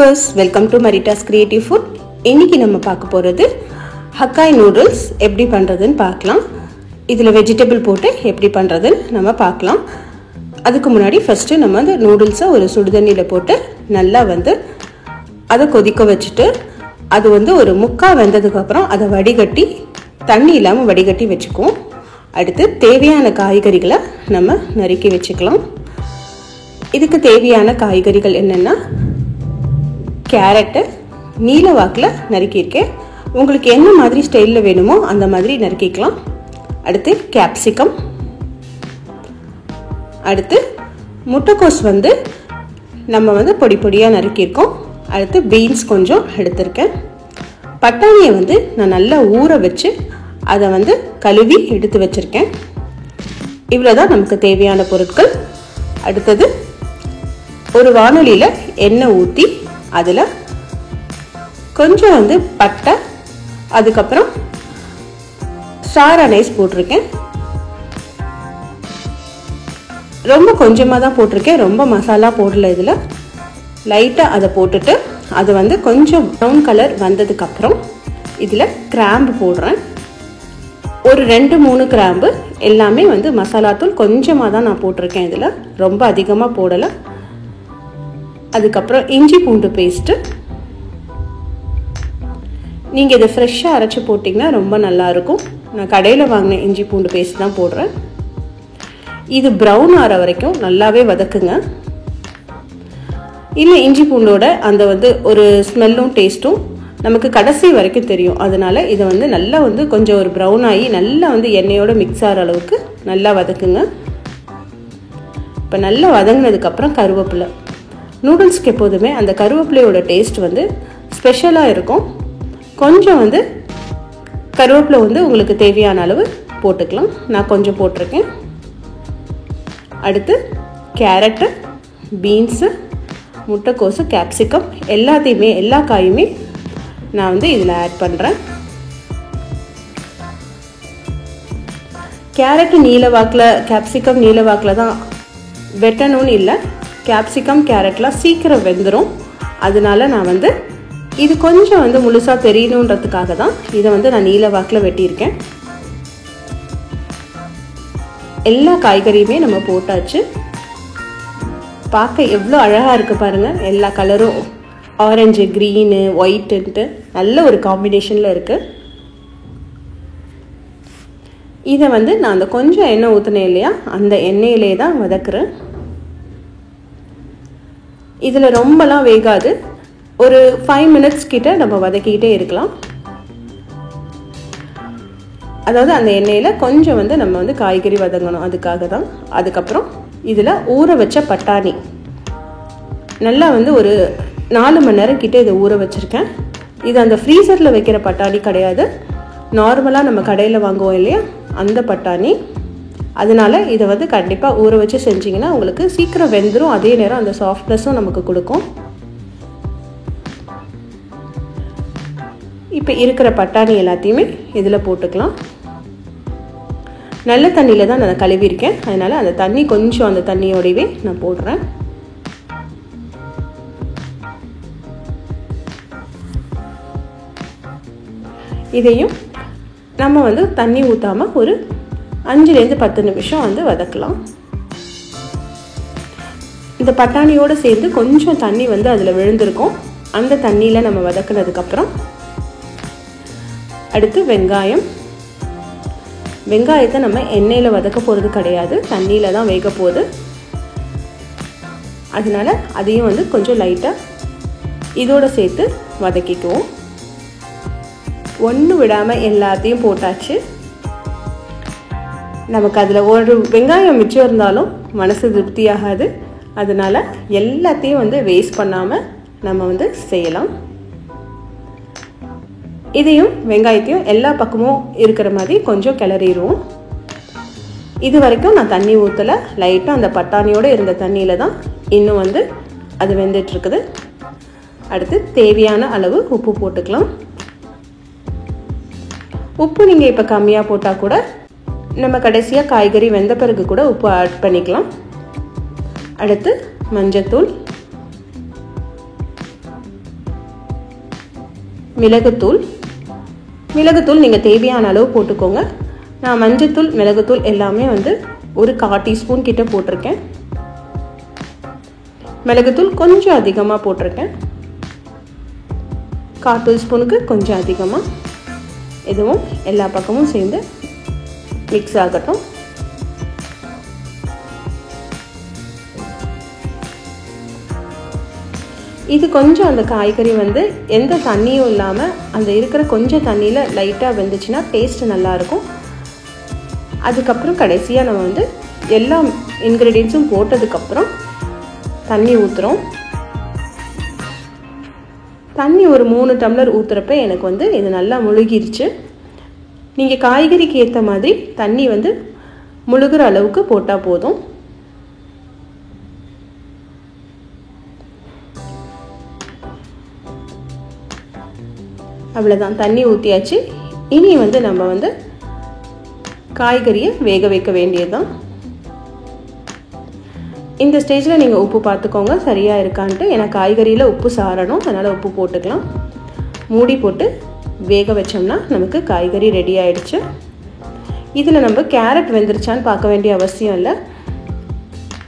Viewers, welcome to மரிட்டாஸ் creative food. இன்னைக்கு நம்ம பார்க்க போகிறது ஹக்காய் நூடுல்ஸ் எப்படி பண்ணுறதுன்னு பார்க்கலாம். இதில் வெஜிடபிள் போட்டு எப்படி பண்ணுறதுன்னு நம்ம பார்க்கலாம். அதுக்கு முன்னாடி ஃபஸ்ட்டு நம்ம அந்த நூடுல்ஸை ஒரு சுடுதண்ணியில் போட்டு நல்லா அதை கொதிக்க வச்சுட்டு அது ஒரு முக்கால் வெந்ததுக்கப்புறம் அதை வடிகட்டி தண்ணி இல்லாமல் வடிகட்டி வச்சுக்குவோம். அடுத்து தேவையான காய்கறிகளை நம்ம நறுக்கி வச்சுக்கலாம். இதுக்கு தேவையான காய்கறிகள் என்னென்னா, கேரட்டு நீல வாக்கில் நறுக்கியிருக்கேன். உங்களுக்கு என்ன மாதிரி ஸ்டைலில் வேணுமோ அந்த மாதிரி நறுக்கிக்கலாம். அடுத்து கேப்சிகம், அடுத்து முட்டைக்கோஸ் நம்ம பொடி பொடியாக நறுக்கியிருக்கோம். அடுத்து பீன்ஸ் கொஞ்சம் எடுத்திருக்கேன். பட்டாணியை நான் நல்லா ஊற வச்சு அதை கழுவி எடுத்து வச்சுருக்கேன். இவ்வளோதான் நமக்கு தேவையான பொருட்கள். அடுத்தது ஒரு வானொலியில் எண்ணெய் ஊற்றி அதில் கொஞ்சம் பட்டை, அதுக்கப்புறம் ஸ்டார் அனைஸ் போட்டிருக்கேன். ரொம்ப கொஞ்சமாக தான் போட்டிருக்கேன், ரொம்ப மசாலா போடல. இதில் லைட்டாக அதை போட்டுட்டு அது கொஞ்சம் ப்ரௌன் கலர் வந்ததுக்கப்புறம் இதில் கிராம்பு போடுறேன். ஒரு 2-3 கிராம்பு. எல்லாமே மசாலாத்தூள் கொஞ்சமாக தான் நான் போட்டிருக்கேன், இதில் ரொம்ப அதிகமாக போடலை. அதுக்கப்புறம் இஞ்சி பூண்டு பேஸ்ட்டு. நீங்கள் இதை ஃப்ரெஷ்ஷாக அரைச்சி போட்டிங்கன்னா ரொம்ப நல்லாயிருக்கும். நான் கடையில் வாங்கின இஞ்சி பூண்டு பேஸ்ட் தான் போடுறேன். இது ப்ரௌன் ஆகிற வரைக்கும் நல்லாவே வதக்குங்க. இல்லை இஞ்சி பூண்டோட அந்த ஒரு ஸ்மெல்லும் டேஸ்ட்டும் நமக்கு கடைசி வரைக்கும் தெரியும். அதனால் இதை நல்லா கொஞ்சம் ஒரு ப்ரௌன் ஆகி நல்லா எண்ணெயோடு மிக்ஸ் ஆகிற அளவுக்கு நல்லா வதக்குங்க. இப்போ நல்லா வதங்கினதுக்கப்புறம் கருவேப்பிலை. நூடுல்ஸ்க்கு எப்போதுமே அந்த கருவேப்பிலையோட டேஸ்ட் ஸ்பெஷலாக இருக்கும். கொஞ்சம் கருவேப்பிலை உங்களுக்கு தேவையான அளவு போட்டுக்கலாம். நான் கொஞ்சம் போட்டிருக்கேன். அடுத்து கேரட்டு, பீன்ஸு, முட்டைக்கோசு, கேப்சிகம் எல்லாத்தையுமே எல்லா காயுமே நான் இதில் ஆட் பண்ணுறேன். கேரட்டு நீல வாக்கில், கேப்சிகம் நீல வாக்கில் தான் வெட்டணும்னு இல்லை. கேப்சிகம் கேரட்லாம் சீக்கிரம் வெந்துடும். அதனால நான் இது கொஞ்சம் முழுசாக தெரியணுன்றதுக்காக தான் இதை நான் நீல வாக்கில் வெட்டியிருக்கேன். எல்லா காய்கறியுமே நம்ம போட்டாச்சு. பார்க்க எவ்வளோ அழகாக இருக்குது பாருங்கள். எல்லா கலரும் ஆரஞ்சு, க்ரீனு, ஒயிட்டுன்ட்டு நல்ல ஒரு காம்பினேஷனில் இருக்குது. இதை நான் அந்த கொஞ்சம் எண்ணெய் ஊற்றினேன் இல்லையா, அந்த எண்ணெயிலே தான் வதக்குறேன். இதில் ரொம்பலாம் வேகாது. ஒரு 5 மினிட்ஸ் கிட்ட நம்ம வதக்கிக்கிட்டே இருக்கலாம். அதாவது அந்த எண்ணெயில் கொஞ்சம் நம்ம காய்கறி வதங்கணும், அதுக்காக தான். அதுக்கப்புறம் இதில் ஊற வச்ச பட்டாணி நல்லா ஒரு 4 மணி நேரம் கிட்ட இதை ஊற வச்சுருக்கேன். இது அந்த ஃப்ரீசரில் வைக்கிற பட்டாணி கிடையாது, நார்மலாக நம்ம கடையில் வாங்குவோம் இல்லையா அந்த பட்டாணி. அதனால் இதை கண்டிப்பாக ஊற வச்சு செஞ்சிங்கன்னா உங்களுக்கு சீக்கிரம் வெந்துடும். அதே நேரம் அந்த சாஃப்ட்னஸும் நமக்கு கொடுக்கும். இப்போ இருக்கிற பட்டாணி எல்லாத்தையுமே இதில் போட்டுக்கலாம். நல்ல தண்ணியில் தான் நான் கழுவிருக்கேன், அதனால் அந்த தண்ணி கொஞ்சம் அந்த தண்ணியோடவே நான் போடுறேன். இதையும் நம்ம தண்ணி ஊற்றாமல் ஒரு 5-10 நிமிஷம் வதக்கலாம். இந்த பட்டாணியோடு சேர்ந்து கொஞ்சம் தண்ணி அதில் விழுந்திருக்கும். அந்த தண்ணியில் நம்ம வதக்குனதுக்கப்புறம் அடுத்து வெங்காயத்தை நம்ம எண்ணெயில் வதக்க போகிறது கிடையாது, தண்ணியில் தான் வேக போகுது. அதனால் அதையும் கொஞ்சம் லைட்டாக இதோடு சேர்த்து வதக்கிக்குவோம். ஒன்று விடாமல் எல்லாத்தையும் போட்டாச்சு. நமக்கு அதில் ஒரு வெங்காயம் மிச்சம் இருந்தாலும் மனசு திருப்தியாகாது. அதனால் எல்லாத்தையும் வேஸ்ட் பண்ணாமல் நம்ம செய்யலாம். இதையும் வெங்காயத்தையும் எல்லா பக்கமும் இருக்கிற மாதிரி கொஞ்சம் கிளறிடுவோம். இது வரைக்கும் நான் தண்ணி ஊற்றலை, லைட்டாக அந்த பட்டாணியோடு இருந்த தண்ணியில் தான் இன்னும் அது வெந்துட்டுருக்குது. அடுத்து தேவையான அளவு உப்பு போட்டுக்கலாம். உப்பு நீங்கள் இப்போ கம்மியாக போட்டால் கூட நம்ம கடைசியாக காய்கறி வெந்த பிறகு கூட உப்பு ஆட் பண்ணிக்கலாம். அடுத்து மஞ்சத்தூள், மிளகுத்தூள் நீங்கள் தேவையான அளவு போட்டுக்கோங்க. நான் மஞ்சத்தூள் மிளகுத்தூள் எல்லாமே வந்து ஒரு 1/4 டீஸ்பூன் கிட்ட போட்டிருக்கேன். மிளகுத்தூள் கொஞ்சம் அதிகமாக போட்டிருக்கேன். 1/4 டீஸ்பூனுக்கு கொஞ்சம் அதிகமாக. இதுவும் எல்லா பக்கமும் சேர்ந்து மிக்ஸ் ஆகட்டும். இது கொஞ்சம் அந்த காய்கறி வந்து எந்த தண்ணியும் இல்லாமல் அந்த இருக்கிற கொஞ்சம் தண்ணியில் லைட்டாக வெந்துச்சுன்னா டேஸ்ட்டு நல்லாயிருக்கும். அதுக்கப்புறம் கடைசியாக நம்ம வந்து எல்லா இன்க்ரீடியன்ஸும் போட்டதுக்கப்புறம் தண்ணி ஊற்றுறோம். தண்ணி ஒரு 3 டம்ளர் ஊற்றுறப்ப எனக்கு வந்து இது நல்லா முழுகிருச்சு. நீங்கள் காய்கறிக்கு ஏற்ற மாதிரி தண்ணி வந்து முழுகிற அளவுக்கு போட்டால் போதும். அவ்வளோதான், தண்ணி ஊற்றியாச்சு. இனி வந்து நம்ம வந்து காய்கறியை வேக வைக்க வேண்டியதுதான். இந்த ஸ்டேஜில் நீங்கள் உப்பு பார்த்துக்கோங்க சரியாக இருக்கான்ட்டு. ஏன்னா காய்கறியில் உப்பு சாரணும், அதனால் உப்பு போட்டுக்கலாம். மூடி போட்டு வேக வச்சோம்னா நமக்கு காய்கறி ரெடி ஆகிடுச்சு. இதில் நம்ம கேரட் வெந்துருச்சான்னு பார்க்க வேண்டிய அவசியம் இல்லை.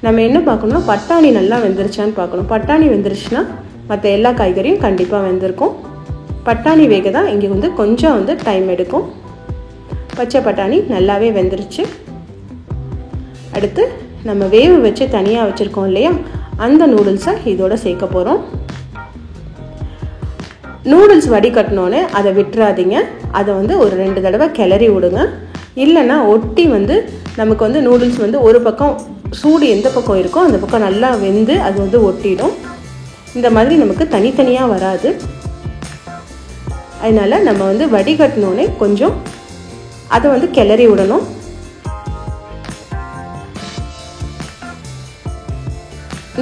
நம்ம என்ன பார்க்கணும்னா பட்டாணி நல்லா வெந்துருச்சான்னு பார்க்கணும். பட்டாணி வெந்துருச்சுன்னா மற்ற எல்லா காய்கறியும் கண்டிப்பாக வெந்திருக்கும். பட்டாணி வேக தான் இங்கே வந்து கொஞ்சம் வந்து டைம் எடுக்கும். பச்சை பட்டாணி நல்லாவே வெந்துருச்சு. அடுத்து நம்ம வேக வச்சு தனியாக வச்சுருக்கோம் இல்லையா, அந்த நூடுல்ஸை இதோட சேர்க்க போகிறோம். நூடுல்ஸ் வடிகட்டினோன்னே அதை விட்டுறாதீங்க. அதை வந்து ஒரு 2 தடவை கிளறி விடுங்க. இல்லைன்னா ஒட்டி வந்து நமக்கு வந்து நூடுல்ஸ் வந்து ஒரு பக்கம் சூடு எந்த பக்கம் இருக்கோ அந்த பக்கம் நல்லா வெந்து அது வந்து ஒட்டிடும். இந்த மாதிரி நமக்கு தனித்தனியாக வராது. அதனால் நம்ம வந்து வடிகட்டினோன்னே கொஞ்சம் அதை வந்து கிளறி விடணும்.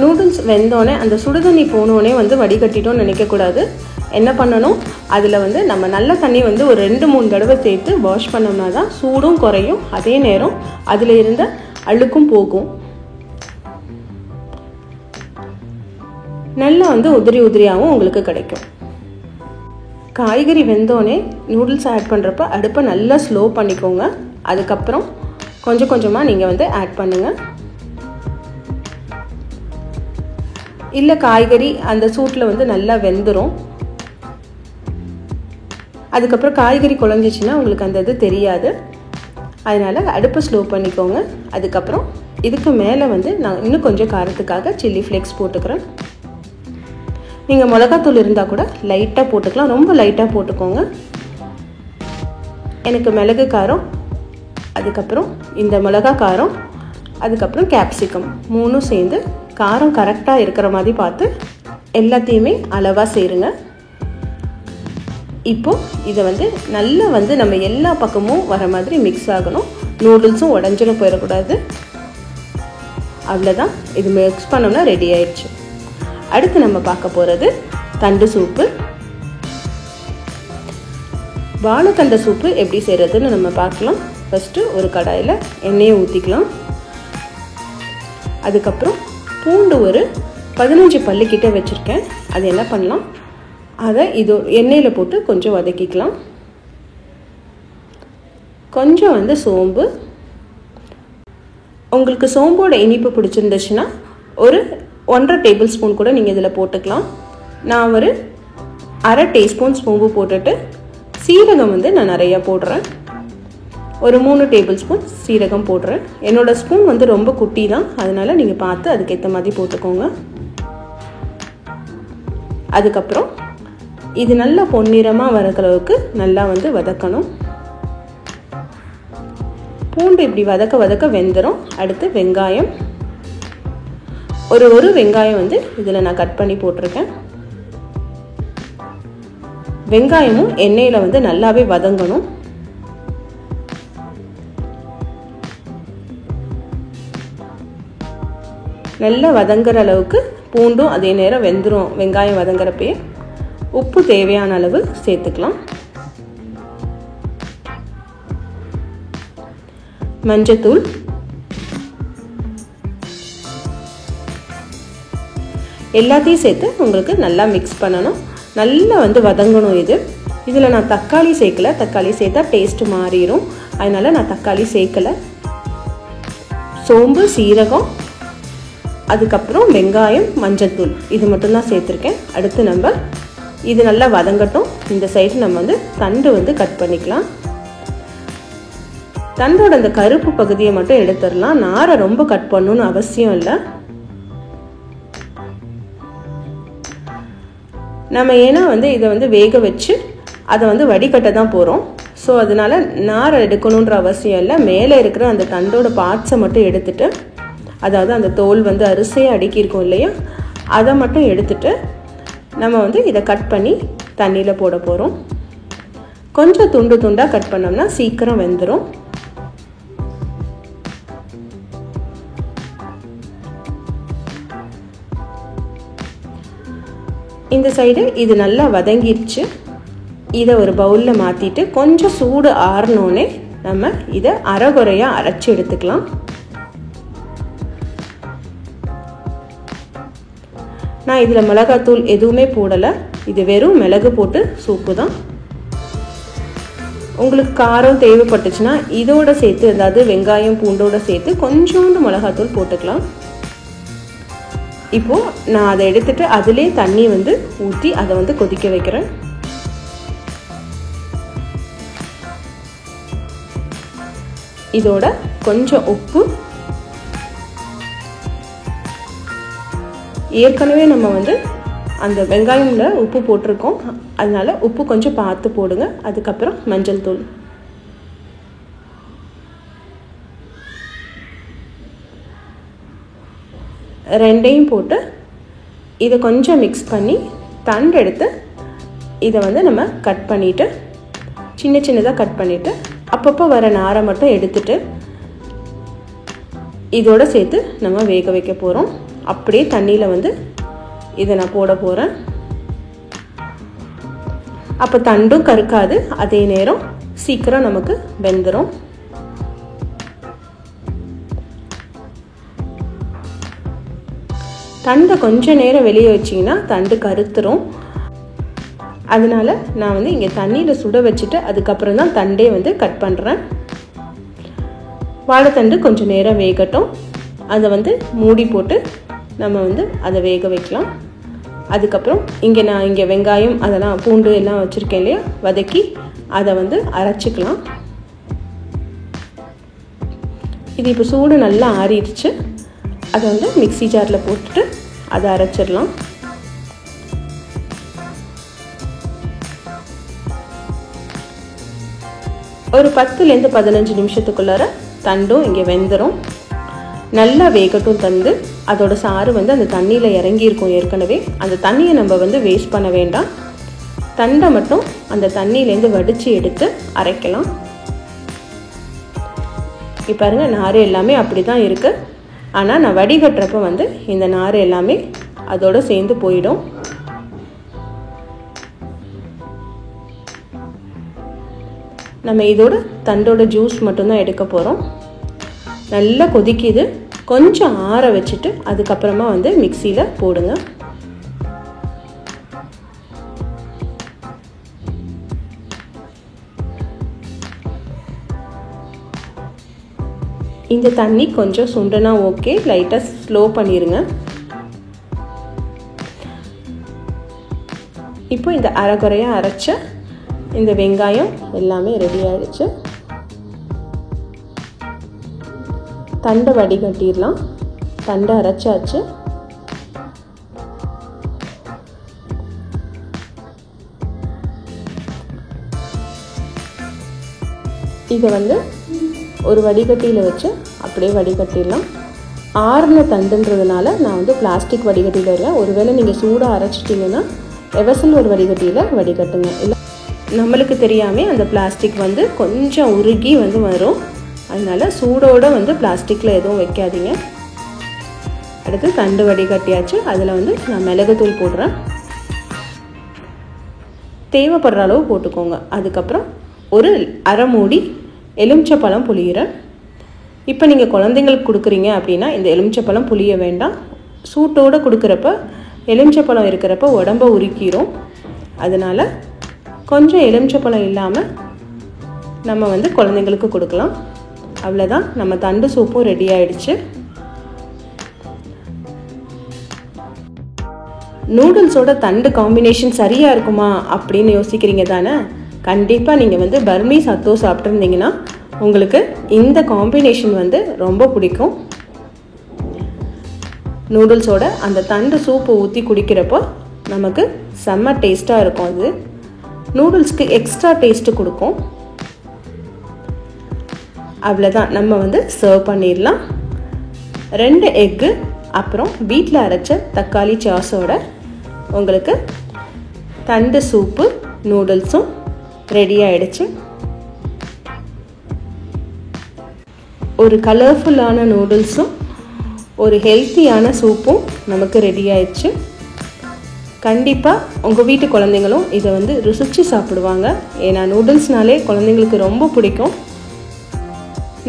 நூடுல்ஸ் வெந்தோடனே அந்த சுடுதண்ணி போனோடனே வந்து வடிகட்டிட்டோன்னு நினைக்கக்கூடாது. என்ன பண்ணணும், அதில் வந்து நம்ம நல்ல தண்ணி வந்து ஒரு 2-3 தடவை சேர்த்து வாஷ் பண்ணோம்னா தான் சூடும் குறையும், அதே நேரம் அதில் இருந்த அழுக்கும் போகும். நல்லா வந்து உதிரி உதிரியாகவும் உங்களுக்கு கிடைக்கும். காய்கறி வெந்தோடனே நூடுல்ஸ் ஆட் பண்ணுறப்ப அடுப்பை நல்லா ஸ்லோ பண்ணிக்கோங்க. அதுக்கப்புறம் கொஞ்சம் கொஞ்சமாக நீங்கள் வந்து ஆட் பண்ணுங்கள். இல்லை காய்கறி அந்த சூட்டில் வந்து நல்லா வெந்துடும். அதுக்கப்புறம் காய்கறி குழஞ்சிச்சின்னா உங்களுக்கு அந்த இது தெரியாது. அதனால் அடுப்பை ஸ்லோ பண்ணிக்கோங்க. அதுக்கப்புறம் இதுக்கு மேலே வந்து நான் இன்னும் கொஞ்சம் காரத்துக்காக சில்லி ஃப்ளேக்ஸ் போட்டுக்கிறேன். நீங்கள் மிளகாத்தூள் இருந்தால் கூட லைட்டாக போட்டுக்கலாம், ரொம்ப லைட்டாக போட்டுக்கோங்க. எனக்கு மிளகு காரம், அதுக்கப்புறம் இந்த மிளகா காரம், அதுக்கப்புறம் கேப்சிகம் 3ம் சேர்ந்து காரம் கரெக்டாக இருக்கிற மாதிரி பார்த்து எல்லாத்தையுமே அளவாக சேருங்க. இப்போது இதை வந்து நல்லா வந்து நம்ம எல்லா பக்கமும் வர மாதிரி மிக்ஸ் ஆகணும். நூடுல்ஸும் உடஞ்சிடும் போயிடக்கூடாது. அவ்வளோதான், இது மிக்ஸ் பண்ணோம்னா ரெடி ஆயிடுச்சு. அடுத்து நம்ம பார்க்க போகிறது தண்டு சூப்பு. வாழைத்தண்டை சூப்பு எப்படி செய்கிறதுன்னு நம்ம பார்க்கலாம். ஃபஸ்ட்டு ஒரு கடாயில் எண்ணெயை ஊற்றிக்கலாம். அதுக்கப்புறம் பூண்டு ஒரு 15 பல்லுக்கிட்ட வச்சுருக்கேன். அது என்ன பண்ணலாம், அதை இது எண்ணெயில் போட்டு கொஞ்சம் வதக்கிக்கலாம். கொஞ்சம் வந்து சோம்பு, உங்களுக்கு சோம்போட இனிப்பு பிடிச்சிருந்துச்சுன்னா ஒரு 1.5 டேபிள் ஸ்பூன் கூட நீங்கள் இதில் போட்டுக்கலாம். நான் ஒரு 1/2 டீஸ்பூன் சோம்பு போட்டுட்டு சீரகம் வந்து நான் நிறையா போடுறேன். ஒரு 3 டேபிள் ஸ்பூன் சீரகம் போடுறேன். என்னோடய ஸ்பூன் வந்து ரொம்ப குட்டி தான், அதனால் நீங்கள் பார்த்து அதுக்கேற்ற மாதிரி போட்டுக்கோங்க. அதுக்கப்புறம் இது நல்லா பொன்னிறமாக வதக்கிற அளவுக்கு நல்லா வந்து வதக்கணும். பூண்டு இப்படி வதக்க வதக்க வெந்துடும். அடுத்து வெங்காயம், ஒரு வெங்காயம் வந்து இதில் நான் கட் பண்ணி போட்டிருக்கேன். வெங்காயமும் எண்ணெயில் வந்து நல்லாவே வதங்கணும். நல்லா வதங்குற அளவுக்கு பூண்டும் அதே நேரம் வெந்துடும். வெங்காயம் வதங்குறப்பே உப்பு தேவையான அளவு சேர்த்துக்கலாம். மஞ்சத்தூள், எல்லாத்தையும் சேர்த்து உங்களுக்கு நல்லா மிக்ஸ் பண்ணணும். நல்லா வந்து வதங்கணும். இதில் நான் தக்காளி சேர்க்கலை. தக்காளி சேர்த்தா டேஸ்ட்டு மாறிடும். அதனால் நான் தக்காளி சேர்க்கலை. சோம்பு, சீரகம், அதுக்கப்புறம் வெங்காயம், மஞ்சள்தூள் இது மட்டும்தான் சேர்த்துருக்கேன். அடுத்து நம்ம இது நல்லா வதங்கட்டும். இந்த சைடு நம்ம வந்து தண்டு வந்து கட் பண்ணிக்கலாம். தண்டோட அந்த கருப்பு பகுதியை மட்டும் எடுத்துடலாம். நாரை ரொம்ப கட் பண்ணணும்னு அவசியம் இல்லை. நம்ம ஏன்னா வந்து இதை வந்து வேக வச்சு அதை வந்து வடிகட்ட தான் போகிறோம். ஸோ அதனால் நாரை எடுக்கணுன்ற அவசியம் இல்லை. மேலே இருக்கிற அந்த தண்டோட பார்ட்ஸை மட்டும் எடுத்துட்டு, அதாவது அந்த தோல் வந்து அரிசியாக அடுக்கியிருக்கோம் இல்லையா, அதை மட்டும் எடுத்துட்டு நம்ம வந்து இதை கட் பண்ணி தண்ணியில் போட போகிறோம். கொஞ்சம் துண்டு துண்டாக கட் பண்ணோம்னா சீக்கிரம் வெந்துடும். இந்த சைடு இது நல்லா வதங்கிடுச்சு. இதை ஒரு பவுலில் மாற்றிட்டு கொஞ்சம் சூடு ஆறினோடனே நம்ம இதை அரைகுறையாக அரைச்சி எடுத்துக்கலாம். நான் இதில் மிளகாத்தூள் எதுவுமே போடலை. இது வெறும் மிளகு போட்டு சூப்பு தான். உங்களுக்கு காரம் தேவைப்பட்டுச்சுன்னா இதோட சேர்த்து, அதாவது வெங்காயம் பூண்டோட சேர்த்து கொஞ்சோண்டு மிளகாத்தூள் போட்டுக்கலாம். இப்போது நான் அதை எடுத்துட்டு அதிலே தண்ணி வந்து ஊற்றி அதை வந்து கொதிக்க வைக்கிறேன். இதோட கொஞ்சம் உப்பு, ஏற்கனவே நம்ம வந்து அந்த வெங்காயம்ல உப்பு போட்டிருக்கோம், அதனால உப்பு கொஞ்சம் பார்த்து போடுங்க. அதுக்கப்புறம் மஞ்சள் தூள், ரெண்டையும் போட்டு இதை கொஞ்சம் மிக்ஸ் பண்ணி தண்டு எடுத்து இதை வந்து நம்ம கட் பண்ணிவிட்டு சின்ன சின்னதாக கட் பண்ணிவிட்டு அப்பப்போ வர நாரை மட்டும் எடுத்துட்டு இதோட சேர்த்து நம்ம வேக வைக்க போகிறோம். அப்படியே தண்ணியில் வந்து இதை நான் போட போகிறேன். அப்போ தண்டும் கருக்காது, அதே நேரம் சீக்கிரம் நமக்கு வெந்துடும். தண்டை கொஞ்சம் நேரம் வெளியே வச்சிங்கன்னா தண்டு கருத்துரும். அதனால நான் வந்து இங்கே தண்ணியில் சுட வச்சுட்டு அதுக்கப்புறம் தான் தண்டே வந்து கட் பண்ணுறேன். வாழைத்தண்டு கொஞ்சம் நேரம் வேகட்டும். அதை வந்து மூடி போட்டு நம்ம வந்து அதை வேக வைக்கலாம். அதுக்கப்புறம் நான் இங்கே வெங்காயம் அதெல்லாம் பூண்டு எல்லாம் வச்சுருக்கேன் இல்லையா, வதக்கி அதை வந்து அரைச்சிக்கலாம். இது இப்போ சூடு நல்லா ஆறிடுச்சு. அதை வந்து மிக்ஸி ஜாரில் போட்டுட்டு அதை அரைச்சிடலாம். ஒரு 10லேருந்து 15 நிமிஷத்துக்குள்ளார தண்டும் இங்கே வெந்துடும். நல்லா வேகட்டும் தண்டு. அதோட சாறு வந்து அந்த தண்ணியில் இறங்கியிருக்கும் ஏற்கனவே. அந்த தண்ணியை நம்ம வந்து வேஸ்ட் பண்ண வேண்டாம். தண்டை மட்டும் அந்த தண்ணியிலேருந்து வடித்து எடுத்து அரைக்கலாம். இப்போ பாருங்க, நார் எல்லாமே அப்படி தான் இருக்குது. ஆனால் நான் வடிகட்டுறப்ப வந்து இந்த நார் எல்லாமே அதோடு சேர்ந்து போயிடும். நம்ம இதோட தண்டோட ஜூஸ் மட்டும்தான் எடுக்க போகிறோம். நல்லா கொதிக்குது. கொஞ்சம் ஆற வச்சுட்டு அதுக்கப்புறமா வந்து மிக்சியில் போடுங்க. இந்த தண்ணி கொஞ்சம் சுண்டனா ஓகே, லைட்டாக ஸ்லோ பண்ணிடுங்க. இப்போ இந்த அரைகுறையாக அரைச்ச இந்த வெங்காயம் எல்லாமே ரெடி ஆயிடுச்சு. தண்டை வடிகட்டிடலாம். தண்டை அரைச்சாச்சு. இதை வந்து ஒரு வடிகட்டியில் வச்சு அப்படியே வடிகட்டிடலாம். ஆறுன தண்டுன்றதுனால நான் வந்து பிளாஸ்டிக் வடிகட்டியில் இல்லை. ஒருவேளை நீங்கள் சூடாக அரைச்சிட்டிங்கன்னா எவசல் ஒரு வடிகட்டியில் வடிகட்டுங்க. இல்லை நம்மளுக்கு தெரியாமல் அந்த பிளாஸ்டிக் வந்து கொஞ்சம் உருகி வந்து வரும். அதனால் சூடோடு வந்து பிளாஸ்டிக்கில் எதுவும் வைக்காதீங்க. அடுத்து தண்டு வடிகட்டியாச்சு. அதில் வந்து நான் மிளகுத்தூள் போடுறேன். தேவைப்படுற அளவு போட்டுக்கோங்க. அதுக்கப்புறம் ஒரு அரை மூடி எலுமிச்சப்பழம் புளியிறேன். இப்போ நீங்கள் குழந்தைங்களுக்கு கொடுக்குறீங்க அப்படின்னா இந்த எலுமிச்சப்பழம் புளிய வேண்டாம். சூட்டோடு கொடுக்குறப்ப எலுமிச்சப்பழம் இருக்கிறப்ப உடம்ப உருக்கிரும். அதனால் கொஞ்சம் எலுமிச்சப்பழம் இல்லாமல் நம்ம வந்து குழந்தைங்களுக்கு கொடுக்கலாம். அவ்வளோதான், நம்ம தண்டு சூப்பும் ரெடி ஆயிடுச்சு. நூடுல்ஸோட தண்டு காம்பினேஷன் சரியாக இருக்குமா அப்படின்னு யோசிக்கிறீங்க தானே? கண்டிப்பாக நீங்கள் வந்து பர்மீஸ் அத்தோ சாப்பிட்ருந்தீங்கன்னா உங்களுக்கு இந்த காம்பினேஷன் வந்து ரொம்ப பிடிக்கும். நூடுல்ஸோட அந்த தண்டு சூப்பு ஊற்றி குடிக்கிறப்போ நமக்கு செம்ம டேஸ்ட்டாக இருக்கும். அது நூடுல்ஸ்க்கு எக்ஸ்ட்ரா டேஸ்ட்டு கொடுக்கும். அவ்வளோதான், நம்ம வந்து சர்வ் பண்ணிடலாம். 2 எக்கு அப்புறம் வீட்டில் அரைச்ச தக்காளி சாஸோட உங்களுக்கு தண்டு சூப்பு நூடுல்ஸும் ரெடி ஆயிடுச்சு. ஒரு கலர்ஃபுல்லான நூடுல்ஸும் ஒரு ஹெல்த்தியான சூப்பும் நமக்கு ரெடி ஆயிடுச்சு. கண்டிப்பாக உங்கள் வீட்டு குழந்தைங்களும் இதை வந்து ருசித்து சாப்பிடுவாங்க. ஏன்னா நூடுல்ஸ்னாலே குழந்தைங்களுக்கு ரொம்ப பிடிக்கும்.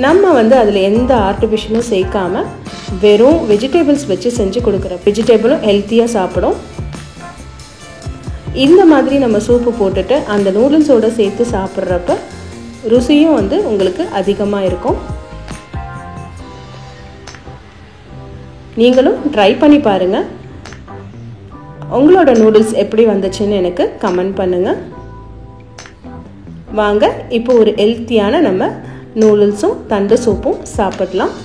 நம்ம வந்து அதில் எந்த ஆர்டிஃபிஷியலும் சேர்க்காமல் வெறும் வெஜிடபிள்ஸ் வச்சு செஞ்சு கொடுக்குற வெஜிடபிளும் ஹெல்த்தியாக சாப்பிடும். இந்த மாதிரி நம்ம சூப்பு போட்டுட்டு அந்த நூடுல்ஸோடு சேர்த்து சாப்பிட்றப்ப ருசியும் வந்து உங்களுக்கு அதிகமாக இருக்கும். நீங்களும் ட்ரை பண்ணி பாருங்கள். உங்களோட நூடுல்ஸ் எப்படி வந்துச்சுன்னு எனக்கு கமெண்ட் பண்ணுங்கள். வாங்க இப்போ ஒரு ஹெல்த்தியான நம்ம நூடுல்ஸும் தண்டு சூப்பும் சாப்பிடலாம்.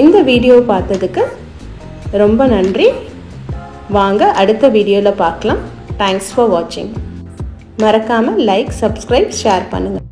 இந்த வீடியோ பார்த்ததுக்கு ரொம்ப நன்றி. வாங்க அடுத்த வீடியோவில் பார்க்கலாம். தேங்க்ஸ் ஃபார் வாட்சிங். மறக்காமல் லைக், சப்ஸ்கிரைப், ஷேர் பண்ணுங்கள்.